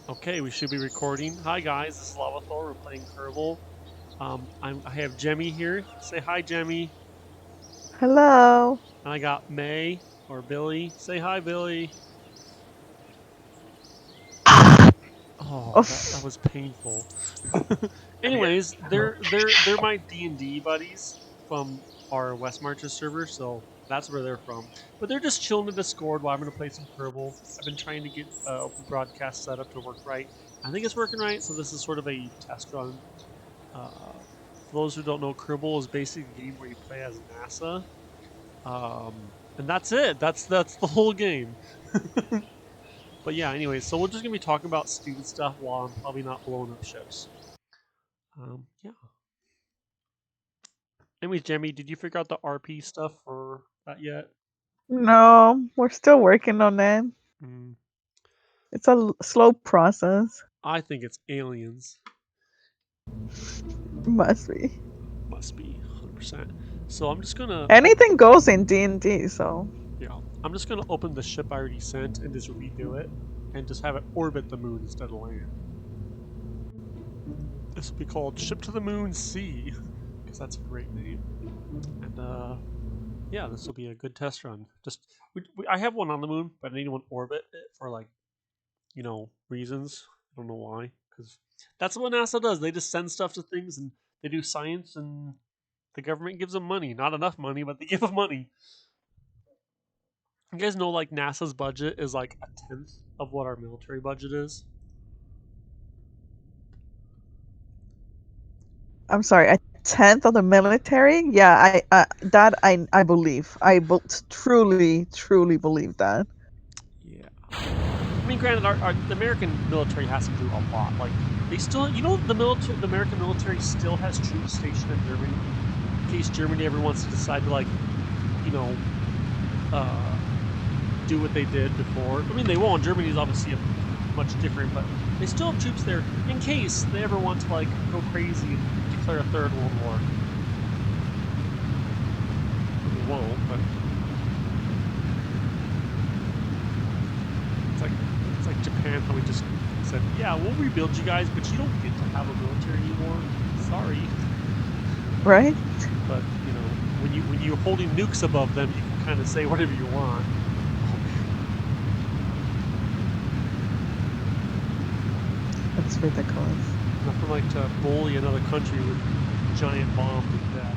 Okay, we should be recording. Hi guys, this is Lavathor. We're playing Kerbal. I have Gemi here. Say hi, Gemi. Hello. And I got May or Billy. Say hi, Billy. Oh, that Oof. was painful. I'm here. Anyways, they're my D&D buddies from our West Marches server, so that's where they're from. But they're just chilling in Discord while I'm gonna play some Kerbal. I've been trying to get open broadcast set up to work right. I think it's working right, so this is sort of a test run. For those who don't know, Kerbal is basically a game where you play as NASA, and that's it. That's the whole game. But yeah, anyways, so we're just gonna be talking about stupid stuff while I'm probably not blowing up ships. Yeah. Anyways, Jemmy, did you figure out the RP stuff for that yet? No, we're still working on that. Mm, It's a slow process. I think it's aliens. Must be. Must be 100%. So I'm just gonna Anything goes in D&D, so. yeah, I'm just gonna open the ship I already sent and just redo it, and just have it orbit the moon instead of land. This will be called Ship to the Moon C, because that's a great name. And yeah, this will be a good test run. Just I have one on the moon, but I need one orbit it for like reasons. I don't know why, because that's what NASA does. They just send stuff to things and they do science, and the government gives them money. Not enough money, but they give them money. You guys know like NASA's budget is like a tenth of what our military budget is. I'm sorry, a tenth of the military? Yeah, I believe. Truly believe that. Yeah. I mean, granted, the American military has to do a lot. Like, they still, the American military still has troops stationed in Germany in case Germany ever wants to decide to, like, you know, uh, do what they did before. I mean, they won't. Germany's obviously much different, but they still have troops there in case they ever want to, like, go crazy and declare a third world war. They won't, but it's like Japan probably just said, "Yeah, we'll rebuild you guys, but you don't get to have a military anymore. Sorry." Right? But when you're holding nukes above them, you can kind of say whatever you want. That's ridiculous. Nothing like to bully another country with giant bombs like that.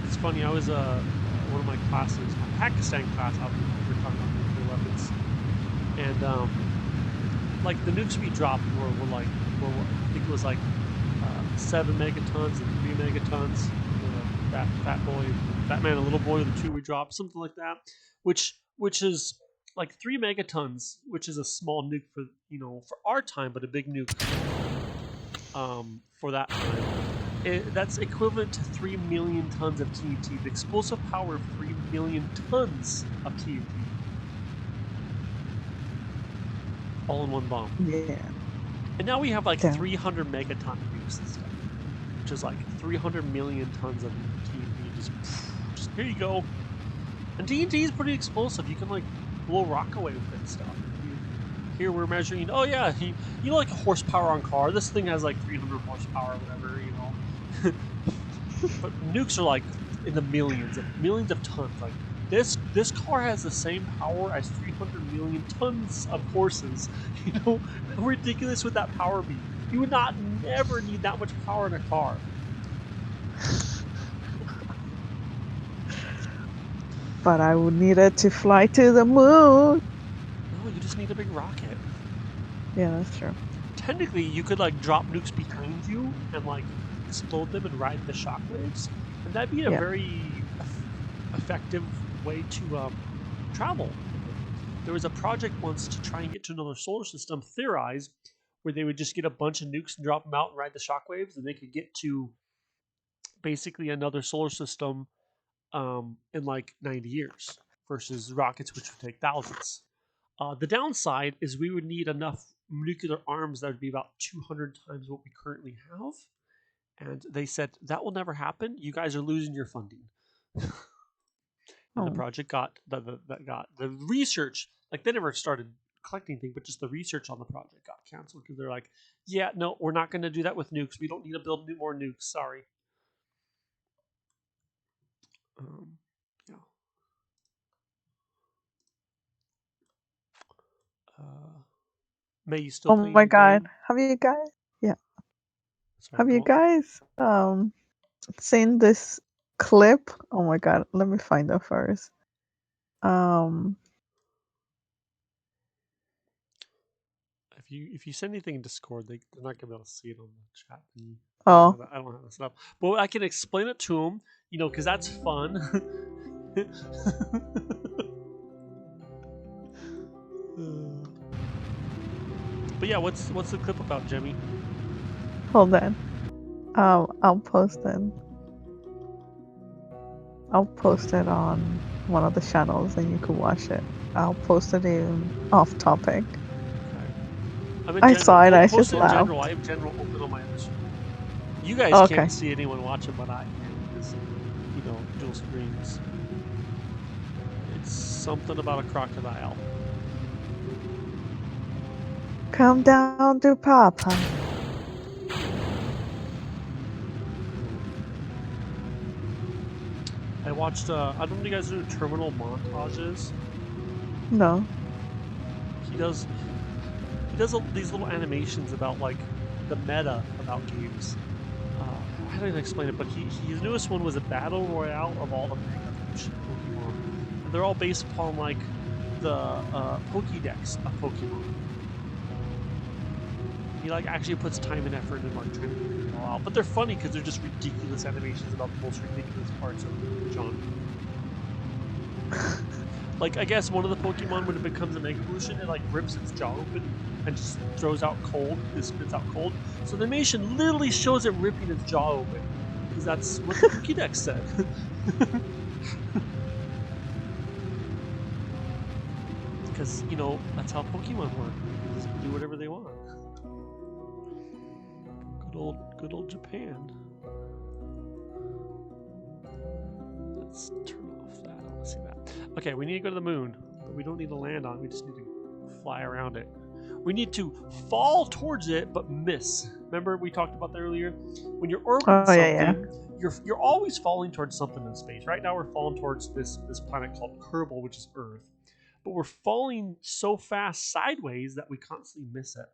It's funny. I was one of my classes, my Pakistan class. We were talking about nuclear weapons, and like the nukes we dropped were I think it was like 7 megatons and 3 megatons. Fat man, and little boy, the two we dropped, something like that. Which is like 3 megatons, which is a small nuke for for our time, but a big nuke for that time. That's equivalent to 3 million tons of TNT. The explosive power of 3 million tons of TNT, all in one bomb. Yeah. And now we have like Damn. 300 megaton nukes and stuff, which is like 300 million tons of TNT. Just here you go. And TNT is pretty explosive. You can like blow rock away with that stuff. Here we're measuring. Oh yeah, like a horsepower on car. This thing has like 300 horsepower, or whatever. But nukes are like in the millions of tons. Like this car has the same power as 300 million tons of horses. How ridiculous would that power be? You would not never need that much power in a car. But I would need it to fly to the moon. No, you just need a big rocket. Yeah, that's true. Technically, you could like drop nukes behind you and like explode them and ride the shockwaves, and that'd be a Yeah. very effective way to travel. There was a project once to try and get to another solar system, theorized, where they would just get a bunch of nukes and drop them out and ride the shockwaves, and they could get to basically another solar system in like 90 years versus rockets, which would take thousands. The downside is we would need enough nuclear arms that would be about 200 times what we currently have. And they said that will never happen. You guys are losing your funding. And the Oh. project got the research Like they never started collecting things, but just the research on the project got canceled because they're like, yeah, no, we're not going to do that with nukes. We don't need to build more nukes. Sorry. Yeah. May, you still Oh playing my your god. game? Have you guys yeah. Sorry, Have you go on. guys seen this clip? Oh my god, let me find it first. If you send anything in Discord, they're not gonna be able to see it on the chat. Oh, I don't have that stuff, but I can explain it to them. Because that's fun. But yeah, what's the clip about, Gemi? hold on. I'll post it. I'll post it on one of the channels and you can watch it. I'll post it in off topic. I'm in I general. saw it, I Post just it in general. laughed. I have general open on my other screen. You guys Okay. can't see anyone watching, but I can because dual screens. It's something about a crocodile. Come down to Papa. I watched. I don't know if you guys do terminal montages. No. He does these little animations about like the meta about games. I don't even explain it, but his newest one was a battle royale of all the Mega Evolution Pokemon, and they're all based upon like the Pokédex of Pokemon. He like actually puts time and effort in like trying to figure it all out, but they're funny because they're just ridiculous animations about the most ridiculous parts of the genre. Like, I guess one of the Pokemon, when it becomes a Mega Evolution, it like rips its jaw open and just throws out cold. It spits out cold. So the animation literally shows it ripping its jaw open because that's what the Pokédex said. Because that's how Pokemon work. They just do whatever they want. Good old Japan. Let's turn off that. I don't want to see that. Okay, we need to go to the moon, but we don't need to land on it. We just need to fly around it. We need to fall towards it, but miss. Remember we talked about that earlier? When you're orbiting something, you're always falling towards something in space. Right now we're falling towards this planet called Kerbal, which is Earth. But we're falling so fast sideways that we constantly miss it.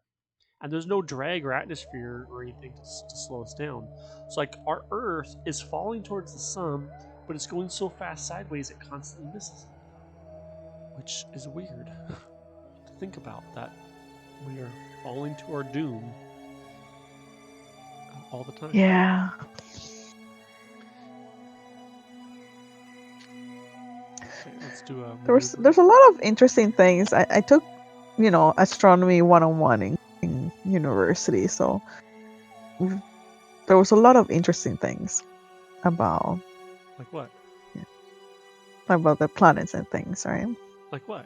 And there's no drag or atmosphere or anything to slow us down. So like our Earth is falling towards the sun, but it's going so fast sideways it constantly misses it, which is weird to think about, that we are falling to our doom all the time. Yeah. Okay, let's do a There's a lot of interesting things. I took, astronomy 101 in university, so there was a lot of interesting things about like what? Yeah, about the planets and things, right? Like what?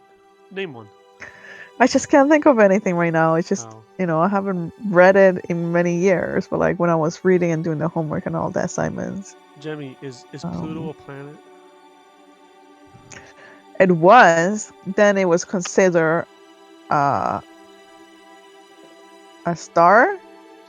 Name one. I just can't think of anything right now. It's just, I haven't read it in many years, but like when I was reading and doing the homework and all the assignments. Gemi, is Pluto a planet? It was. Then it was considered a star,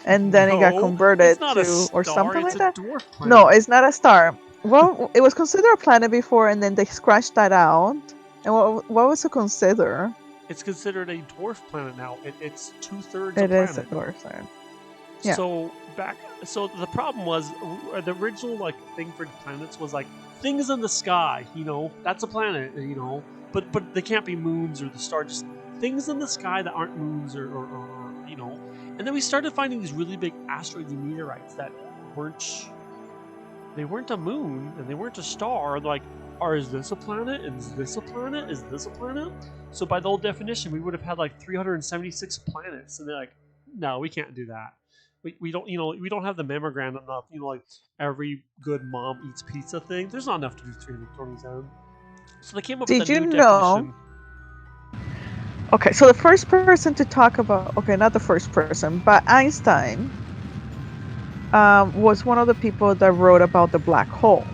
and then it got converted it's not to a star, or something it's like that. a dwarf planet. No, it's not a star. Well, it was considered a planet before, and then they scratched that out. And what was it considered? It's considered a dwarf planet now. It's 2/3 a planet. It is a dwarf planet. Yeah. So the problem was the original thing for planets was like things in the sky. That's a planet. But they can't be moons or the stars. Just things in the sky that aren't moons or. And then we started finding these really big asteroids and meteorites that weren't a moon and they weren't a star. Like, is this a planet? Is this a planet? Is this a planet? So by the old definition, we would have had like 376 planets, and they're like, no, we can't do that. We don't we don't have the mammogram enough. Like every good mom eats pizza thing. There's not enough to do 327. So they came up with a new definition. Okay, so the first person to talk about not the first person, but Einstein was one of the people that wrote about the black hole.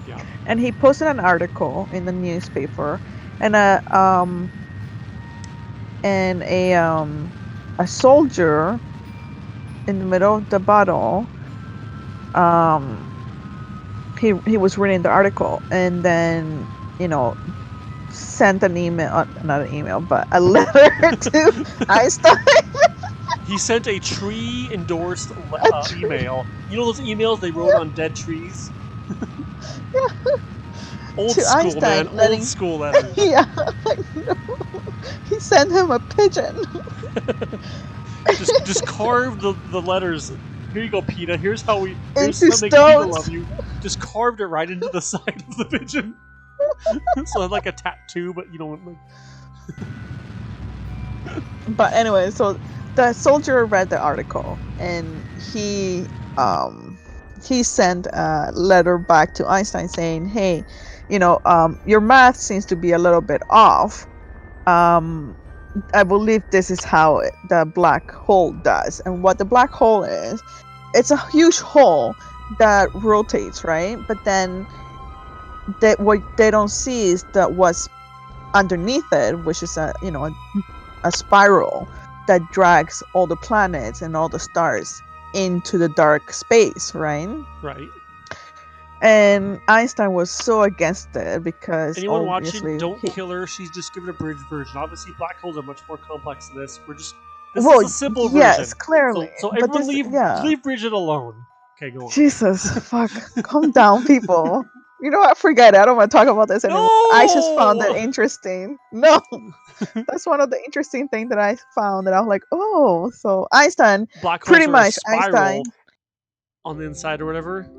Yeah. And he posted an article in the newspaper, and a soldier in the middle of the battle, um he was reading the article, and then, you know, sent an email, not an email, but a letter to Einstein. He sent a tree endorsed A tree. email. You know those emails they wrote on dead trees? Old To school, man. Einstein, Old letting school letter. yeah, I know. He sent him a pigeon Just carve the letters. Here you go, PETA. Here's into how to make people stones. love you. Just carved it right into the side of the pigeon. So like a tattoo, but you know, like But anyway, so the soldier read the article, and he sent a letter back to Einstein saying, "Hey, your math seems to be a little bit off. Um, I believe this is how the black hole does. And what the black hole is, it's a huge hole that rotates, right? But then what they don't see is that what's underneath it, which is a spiral that drags all the planets and all the stars into the dark space, right? right. And Einstein was so against it because Anyone watching, obviously don't kill her. She's just giving a bridge version. Obviously, black holes are much more complex than this. This is well, a simple yes, version. clearly, So but everyone this, yeah, leave Bridget alone. Okay, go on. Jesus, fuck, calm down, people. You know what? Forget it. I don't want to talk about this anymore. I just found it No. interesting. No, that's one of the interesting things that I found that I was like, oh, so Einstein, Black pretty holes are a much spiral Einstein. on the inside or whatever.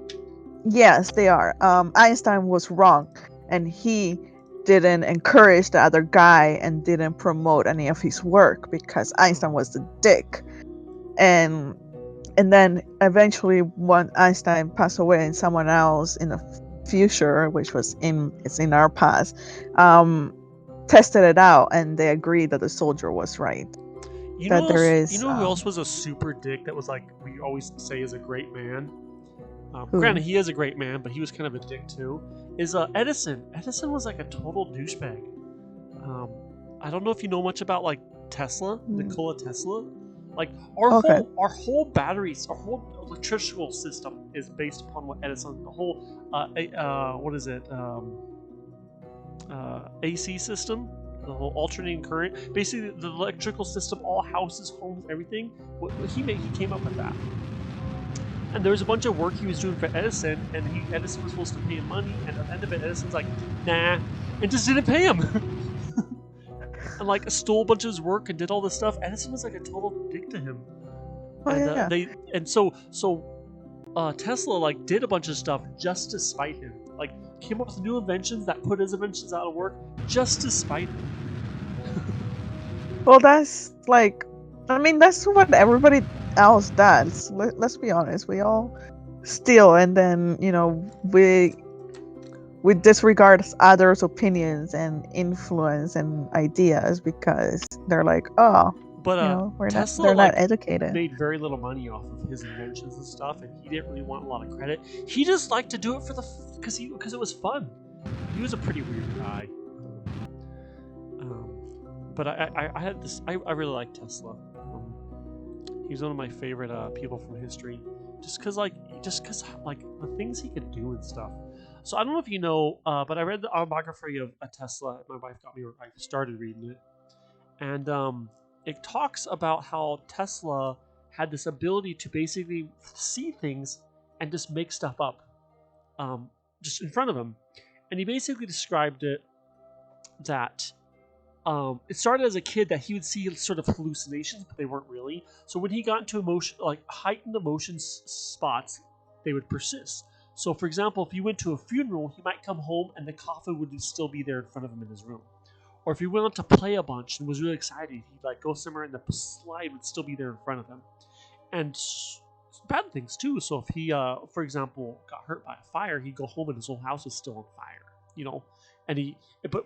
Yes, they are. Einstein was wrong, and he didn't encourage the other guy and didn't promote any of his work because Einstein was the dick. And then eventually, when Einstein passed away, and someone else in the future, which it's in our past, um, tested it out, and they agreed that the soldier was right. That there You is know who else was a super dick that was like we always say is a great man. who? Granted, he is a great man, but he was kind of a dick too. Is Edison? Edison was like a total douchebag. Um, I don't know if you know much about like Tesla, Hmm. Nikola Tesla. Like Okay. our whole batteries, our whole electrical system is based upon what Edison. The whole what is it? AC system, the whole alternating current. Basically, the electrical system, all houses, homes, everything. What he came up with that. And there was a bunch of work he was doing for Edison, and Edison was supposed to pay him money, and at the end of it, Edison's like, nah, and just didn't pay him. And like stole a bunch of his work and did all this stuff. Edison was like a total dick to him. Oh And yeah. Tesla like did a bunch of stuff just to spite him. Like came up with new inventions that put his inventions out of work just to spite him. Well, that's like, I mean, that's what everybody else does. Let's be honest. We all steal, and then we disregard others' opinions and influence and ideas because they're like, oh, But Tesla they're not like educated. made very little money off of his inventions and stuff, and he didn't really want a lot of credit. He just liked to do it for the because it was fun. He was a pretty weird guy. But I had this. I really like Tesla. He's one of my favorite people from history, just because like the things he could do and stuff. So I don't know if you know, but I read the autobiography of a Tesla. My wife got me. I started reading it, and it talks about how Tesla had this ability to basically see things and just make stuff up, just in front of him. And he basically described it that it started as a kid that he would see sort of hallucinations, but they weren't really. So when he got into emotion, like heightened emotion spots, they would persist. So, for example, if you went to a funeral, he might come home and the coffin would still be there in front of him in his room. Or if he went out to play a bunch and was really excited, he'd like go somewhere and the slide would still be there in front of him. And bad things too. So if he, for example, got hurt by a fire, he'd go home and his whole house was still on fire. You know, and but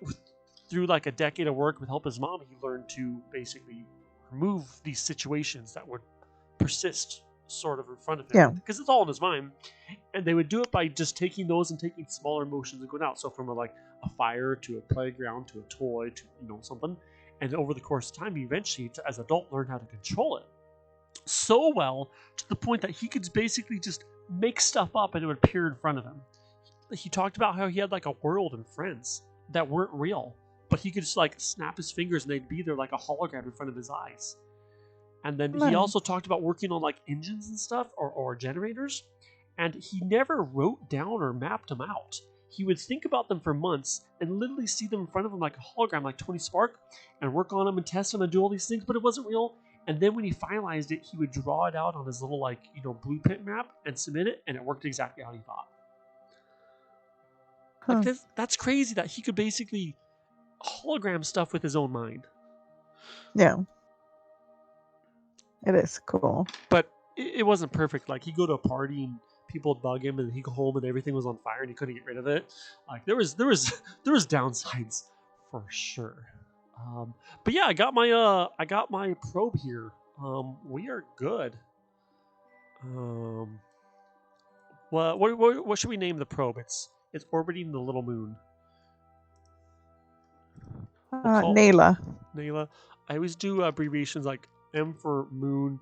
through like a decade of work with help his mom, he learned to basically remove these situations that would persist sort of in front of him, Yeah. because it's all in his mind. And they would do it by just taking those and taking smaller motions and going out. So from a fire to a playground to a toy to something, and over the course of time, he eventually, as an adult, learned how to control it so well to the point that he could basically just make stuff up and it would appear in front of him. He talked about how he had a world and friends that weren't real, but he could just snap his fingers and they'd be there like a hologram in front of his eyes. And then he also talked about working on engines and stuff or generators, and he never wrote down or mapped them out. He would think about them for months and literally see them in front of him like a hologram, like Tony Stark, and work on them and test them and do all these things, but it wasn't real. And then when he finalized it, he would draw it out on his little blueprint map and submit it, and it worked exactly how he thought. That's crazy that he could basically hologram stuff with his own mind. Yeah. It is cool. But it wasn't perfect. He'd go to a party and people would bug him, and he'd go home and everything was on fire and he couldn't get rid of it. There was downsides for sure. But yeah, I got my probe here. We are good. What should we name the probe? It's orbiting the little moon. Nayla. Nayla. I always do abbreviations like M for moon,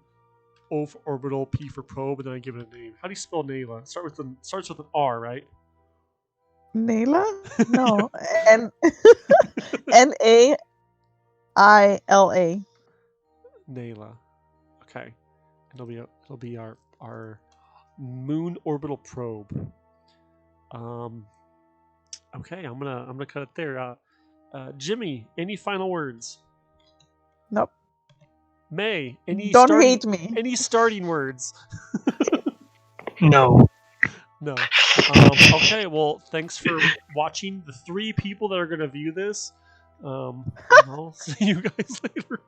O for orbital, P for probe, and then I give it a name. How do you spell Nayla? Starts with an R, right? Nayla? No. Naila. Nayla. Okay. It'll be our moon orbital probe. Okay, I'm gonna cut it there. Jimmy, any final words? Nope. May, Don't hate me. Any starting words? No. No. Okay, well, thanks for watching. The 3 people that are gonna view this. I'll see you guys later.